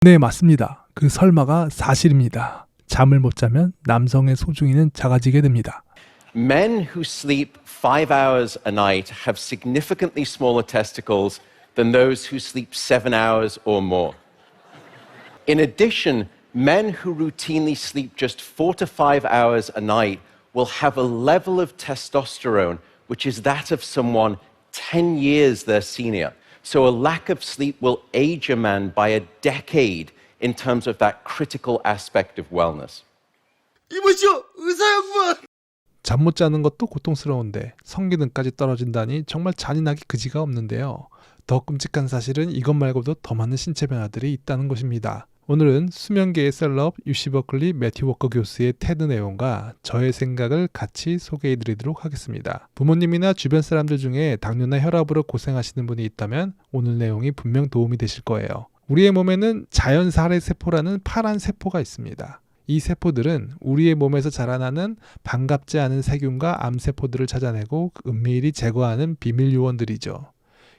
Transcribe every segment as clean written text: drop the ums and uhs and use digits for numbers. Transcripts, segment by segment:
네, 맞습니다. 그 설마가 사실입니다. 잠을 못 자면 남성의 소중이는 작아지게 됩니다. Men who sleep 5 hours a night have significantly smaller testicles than those who sleep 7 hours or more. In addition, men who routinely sleep just 4 to 5 hours a night will have a level of testosterone which is that of someone 10 years their senior. So a lack of sleep will age a man by a decade in terms of that critical aspect of wellness. 이보시오, 의사 양반! 잠 못 자는 것도 고통스러운데 성기능까지 떨어진다니 정말 잔인하기 그지가 없는데요. 더 끔찍한 사실은 이것 말고도 더 많은 신체 변화들이 있다는 것입니다. 오늘은 수면계의 셀럽 UC 버클리 매튜 워커 교수의 테드 내용과 저의 생각을 같이 소개해드리도록 하겠습니다. 부모님이나 주변 사람들 중에 당뇨나 혈압으로 고생하시는 분이 있다면 오늘 내용이 분명 도움이 되실 거예요. 우리의 몸에는 자연살해세포라는 파란 세포가 있습니다. 이 세포들은 우리의 몸에서 자라나는 반갑지 않은 세균과 암세포들을 찾아내고 은밀히 제거하는 비밀 요원들이죠.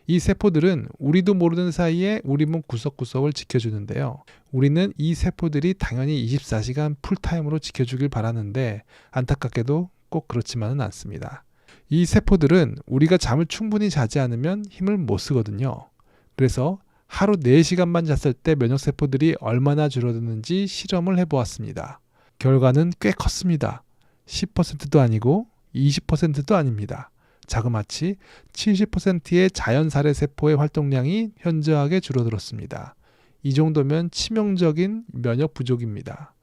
이 세포들은 우리도 모르는 사이에 우리 몸 구석구석을 지켜주는데요. 우리는 이 세포들이 당연히 24시간 풀타임으로 지켜주길 바라는데 안타깝게도 꼭 그렇지만은 않습니다. 이 세포들은 우리가 잠을 충분히 자지 않으면 힘을 못 쓰거든요. 그래서 하루 4시간만 잤을 때 면역세포들이 얼마나 줄어드는지 실험을 해보았습니다. 결과는 꽤 컸습니다. 10%도 아니고 20%도 아닙니다. 자그마치 70%의 자연살해세포의 활동량이 현저하게 줄어들었습니다. 이 정도면 치명적인 면역 부족입니다.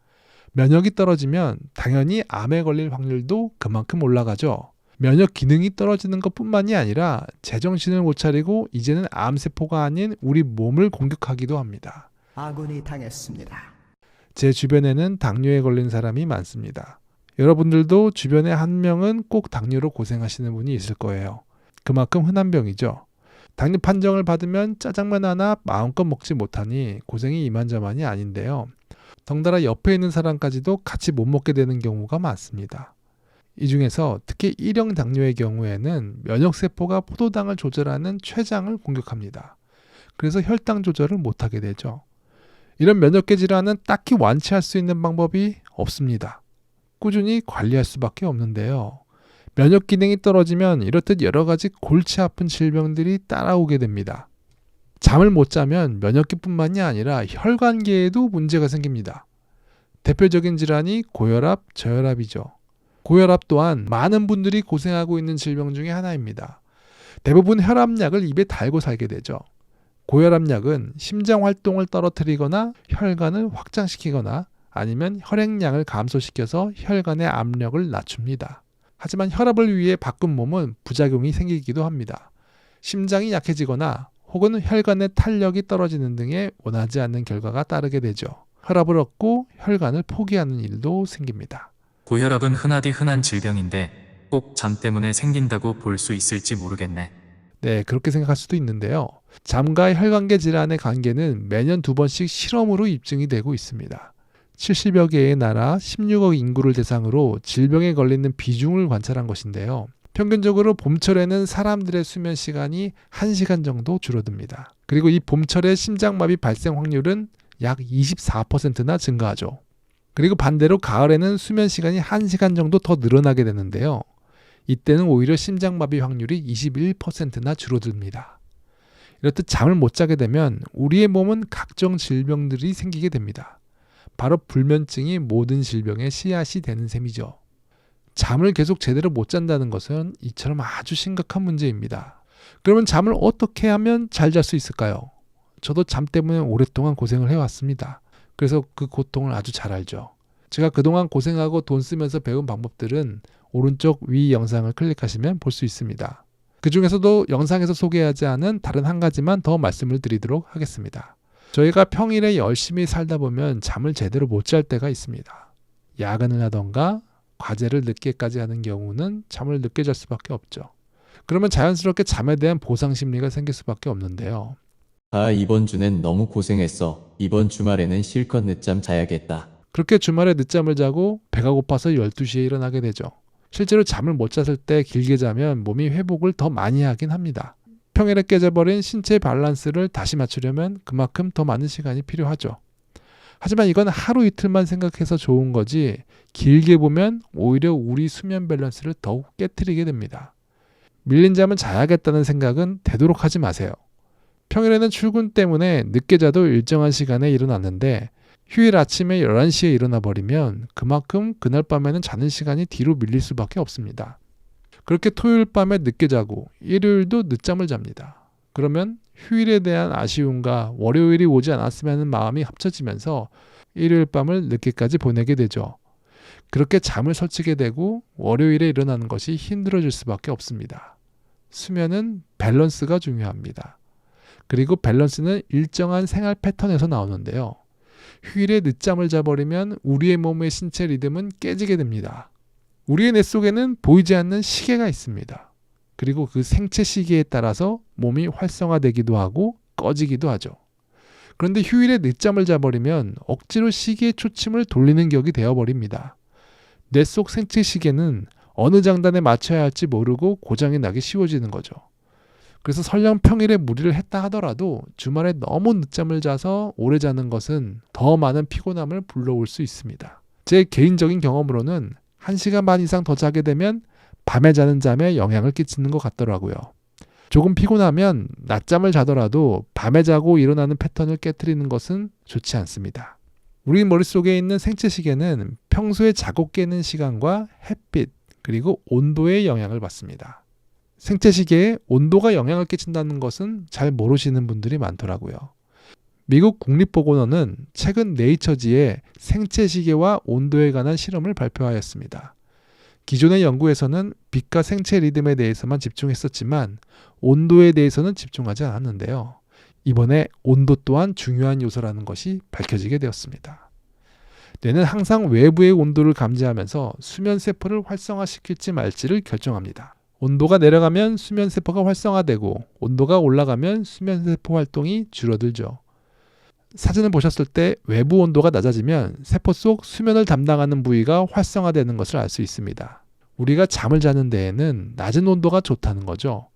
면역이 떨어지면 당연히 암에 걸릴 확률도 그만큼 올라가죠. 면역 기능이 떨어지는 것뿐만이 아니라 제정신을 못 차리고 이제는 암세포가 아닌 우리 몸을 공격하기도 합니다. 아군이 당했습니다. 제 주변에는 당뇨에 걸린 사람이 많습니다. 여러분들도 주변에 한 명은 꼭 당뇨로 고생하시는 분이 있을 거예요. 그만큼 흔한 병이죠. 당뇨 판정을 받으면 짜장면 하나 마음껏 먹지 못하니 고생이 이만저만이 아닌데요. 덩달아 옆에 있는 사람까지도 같이 못 먹게 되는 경우가 많습니다. 이 중에서 특히 1형 당뇨의 경우에는 면역세포가 포도당을 조절하는 췌장을 공격합니다. 그래서 혈당 조절을 못하게 되죠. 이런 면역계 질환은 딱히 완치할 수 있는 방법이 없습니다. 꾸준히 관리할 수밖에 없는데요. 면역 기능이 떨어지면 이렇듯 여러 가지 골치 아픈 질병들이 따라오게 됩니다. 잠을 못 자면 면역계뿐만이 아니라 혈관계에도 문제가 생깁니다. 대표적인 질환이 고혈압, 저혈압이죠. 고혈압 또한 많은 분들이 고생하고 있는 질병 중에 하나입니다. 대부분 혈압약을 입에 달고 살게 되죠. 고혈압약은 심장 활동을 떨어뜨리거나 혈관을 확장시키거나 아니면 혈액량을 감소시켜서 혈관의 압력을 낮춥니다. 하지만 혈압을 위해 바꾼 몸은 부작용이 생기기도 합니다. 심장이 약해지거나 혹은 혈관의 탄력이 떨어지는 등의 원하지 않는 결과가 따르게 되죠. 혈압을 얻고 혈관을 포기하는 일도 생깁니다. 고혈압은 흔하디 흔한 질병인데 꼭 잠 때문에 생긴다고 볼 수 있을지 모르겠네. 네, 그렇게 생각할 수도 있는데요. 잠과 혈관계 질환의 관계는 매년 2번씩 실험으로 입증이 되고 있습니다. 70여 개의 나라 16억 인구를 대상으로 질병에 걸리는 비중을 관찰한 것인데요. 평균적으로 봄철에는 사람들의 수면 시간이 1시간 정도 줄어듭니다. 그리고 이 봄철의 심장마비 발생 확률은 약 24%나 증가하죠. 그리고 반대로 가을에는 수면 시간이 1시간 정도 더 늘어나게 되는데요. 이때는 오히려 심장마비 확률이 21%나 줄어듭니다. 이렇듯 잠을 못 자게 되면 우리의 몸은 각종 질병들이 생기게 됩니다. 바로 불면증이 모든 질병의 씨앗이 되는 셈이죠. 잠을 계속 제대로 못 잔다는 것은 이처럼 아주 심각한 문제입니다. 그러면 잠을 어떻게 하면 잘 잘 수 있을까요? 저도 잠 때문에 오랫동안 고생을 해왔습니다. 그래서 그 고통을 아주 잘 알죠. 제가 그동안 고생하고 돈 쓰면서 배운 방법들은 오른쪽 위 영상을 클릭하시면 볼 수 있습니다. 그 중에서도 영상에서 소개하지 않은 다른 한 가지만 더 말씀을 드리도록 하겠습니다. 저희가 평일에 열심히 살다 보면 잠을 제대로 못 잘 때가 있습니다. 야근을 하던가 과제를 늦게까지 하는 경우는 잠을 늦게 잘 수밖에 없죠. 그러면 자연스럽게 잠에 대한 보상 심리가 생길 수밖에 없는데요. 아, 이번 주는 너무 고생했어. 이번 주말에는 실컷 늦잠 자야겠다. 그렇게 주말에 늦잠을 자고 배가 고파서 12시에 일어나게 되죠. 실제로 잠을 못 잤을 때 길게 자면 몸이 회복을 더 많이 하긴 합니다. 평일에 깨져버린 신체 밸런스를 다시 맞추려면 그만큼 더 많은 시간이 필요하죠. 하지만 이건 하루 이틀만 생각해서 좋은 거지 길게 보면 오히려 우리 수면 밸런스를 더욱 깨트리게 됩니다. 밀린 잠은 자야겠다는 생각은 되도록 하지 마세요. 평일에는 출근 때문에 늦게 자도 일정한 시간에 일어났는데 휴일 아침에 11시에 일어나 버리면 그만큼 그날 밤에는 자는 시간이 뒤로 밀릴 수밖에 없습니다. 그렇게 토요일 밤에 늦게 자고 일요일도 늦잠을 잡니다. 그러면 휴일에 대한 아쉬움과 월요일이 오지 않았으면 하는 마음이 합쳐지면서 일요일 밤을 늦게까지 보내게 되죠. 그렇게 잠을 설치게 되고 월요일에 일어나는 것이 힘들어질 수밖에 없습니다. 수면은 밸런스가 중요합니다. 그리고 밸런스는 일정한 생활 패턴에서 나오는데요. 휴일에 늦잠을 자버리면 우리의 몸의 신체 리듬은 깨지게 됩니다. 우리의 뇌 속에는 보이지 않는 시계가 있습니다. 그리고 그 생체 시계에 따라서 몸이 활성화되기도 하고 꺼지기도 하죠. 그런데 휴일에 늦잠을 자버리면 억지로 시계의 초침을 돌리는 격이 되어버립니다. 뇌 속 생체 시계는 어느 장단에 맞춰야 할지 모르고 고장이 나기 쉬워지는 거죠. 그래서 설령 평일에 무리를 했다 하더라도 주말에 너무 늦잠을 자서 오래 자는 것은 더 많은 피곤함을 불러올 수 있습니다. 제 개인적인 경험으로는 1시간 반 이상 더 자게 되면 밤에 자는 잠에 영향을 끼치는 것 같더라고요. 조금 피곤하면 낮잠을 자더라도 밤에 자고 일어나는 패턴을 깨트리는 것은 좋지 않습니다. 우리 머릿속에 있는 생체 시계는 평소에 자고 깨는 시간과 햇빛 그리고 온도에 영향을 받습니다. 생체 시계에 온도가 영향을 끼친다는 것은 잘 모르시는 분들이 많더라고요. 미국 국립보건원은 최근 네이처지에 생체 시계와 온도에 관한 실험을 발표하였습니다. 기존의 연구에서는 빛과 생체 리듬에 대해서만 집중했었지만 온도에 대해서는 집중하지 않았는데요. 이번에 온도 또한 중요한 요소라는 것이 밝혀지게 되었습니다. 뇌는 항상 외부의 온도를 감지하면서 수면세포를 활성화시킬지 말지를 결정합니다. 온도가 내려가면 수면세포가 활성화되고 온도가 올라가면 수면세포 활동이 줄어들죠. 사진을 보셨을 때 외부 온도가 낮아지면 세포 속 수면을 담당하는 부위가 활성화되는 것을 알 수 있습니다. 우리가 잠을 자는 데에는 낮은 온도가 좋다는 거죠.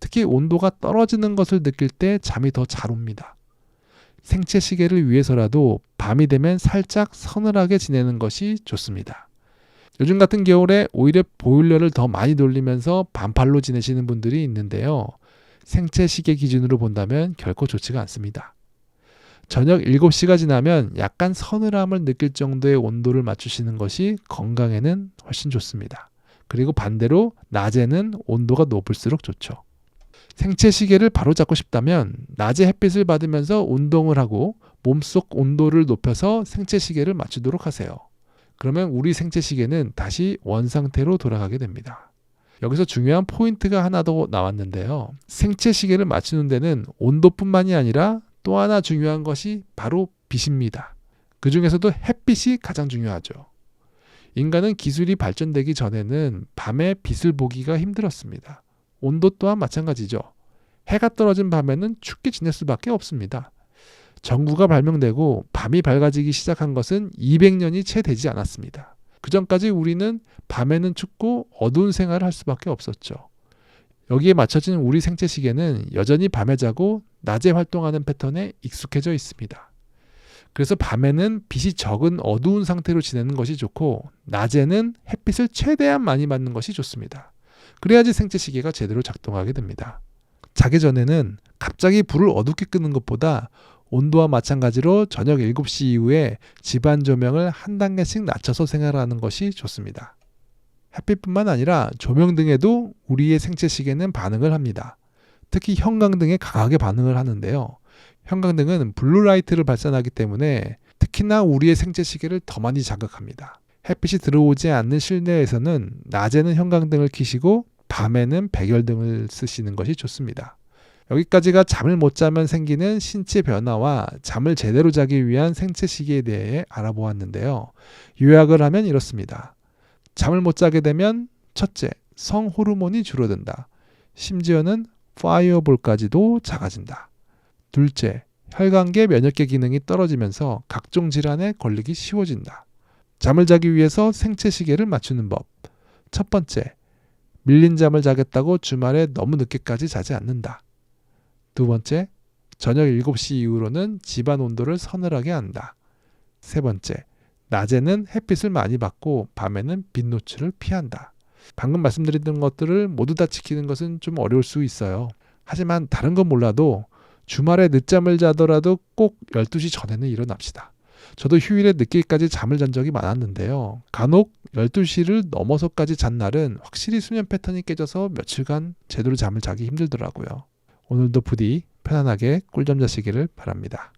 특히 온도가 떨어지는 것을 느낄 때 잠이 더 잘 옵니다. 생체 시계를 위해서라도 밤이 되면 살짝 서늘하게 지내는 것이 좋습니다. 요즘 같은 겨울에 오히려 보일러를 더 많이 돌리면서 반팔로 지내시는 분들이 있는데요. 생체 시계 기준으로 본다면 결코 좋지가 않습니다. 저녁 7시가 지나면 약간 서늘함을 느낄 정도의 온도를 맞추시는 것이 건강에는 훨씬 좋습니다. 그리고 반대로 낮에는 온도가 높을수록 좋죠. 생체 시계를 바로잡고 싶다면 낮에 햇빛을 받으면서 운동을 하고 몸속 온도를 높여서 생체 시계를 맞추도록 하세요. 그러면 우리 생체 시계는 다시 원상태로 돌아가게 됩니다. 여기서 중요한 포인트가 하나 더 나왔는데요. 생체 시계를 맞추는 데는 온도뿐만이 아니라 또 하나 중요한 것이 바로 빛입니다. 그 중에서도 햇빛이 가장 중요하죠. 인간은 기술이 발전되기 전에는 밤에 빛을 보기가 힘들었습니다. 온도 또한 마찬가지죠. 해가 떨어진 밤에는 춥게 지낼 수밖에 없습니다. 전구가 발명되고 밤이 밝아지기 시작한 것은 200년이 채 되지 않았습니다. 그 전까지 우리는 밤에는 춥고 어두운 생활을 할 수밖에 없었죠. 여기에 맞춰진 우리 생체 시계는 여전히 밤에 자고 낮에 활동하는 패턴에 익숙해져 있습니다. 그래서 밤에는 빛이 적은 어두운 상태로 지내는 것이 좋고 낮에는 햇빛을 최대한 많이 받는 것이 좋습니다. 그래야지 생체 시계가 제대로 작동하게 됩니다. 자기 전에는 갑자기 불을 어둡게 끄는 것보다 온도와 마찬가지로 저녁 7시 이후에 집안 조명을 한 단계씩 낮춰서 생활하는 것이 좋습니다. 햇빛뿐만 아니라 조명등에도 우리의 생체 시계는 반응을 합니다. 특히 형광등에 강하게 반응을 하는데요. 형광등은 블루라이트를 발산하기 때문에 특히나 우리의 생체 시계를 더 많이 자극합니다. 햇빛이 들어오지 않는 실내에서는 낮에는 형광등을 켜시고 밤에는 백열등을 쓰시는 것이 좋습니다. 여기까지가 잠을 못 자면 생기는 신체 변화와 잠을 제대로 자기 위한 생체 시계에 대해 알아보았는데요. 요약을 하면 이렇습니다. 잠을 못 자게 되면 첫째, 성 호르몬이 줄어든다. 심지어는 파이어볼까지도 작아진다. 둘째, 혈관계 면역계 기능이 떨어지면서 각종 질환에 걸리기 쉬워진다. 잠을 자기 위해서 생체 시계를 맞추는 법. 첫 번째, 밀린 잠을 자겠다고 주말에 너무 늦게까지 자지 않는다. 두 번째, 저녁 7시 이후로는 집안 온도를 서늘하게 한다. 세 번째, 낮에는 햇빛을 많이 받고 밤에는 빛 노출을 피한다. 방금 말씀드린 것들을 모두 다 지키는 것은 좀 어려울 수 있어요. 하지만 다른 건 몰라도 주말에 늦잠을 자더라도 꼭 12시 전에는 일어납시다. 저도 휴일에 늦게까지 잠을 잔 적이 많았는데요. 간혹 12시를 넘어서까지 잔 날은 확실히 수면 패턴이 깨져서 며칠간 제대로 잠을 자기 힘들더라고요. 오늘도 부디 편안하게 꿀잠 자시기를 바랍니다.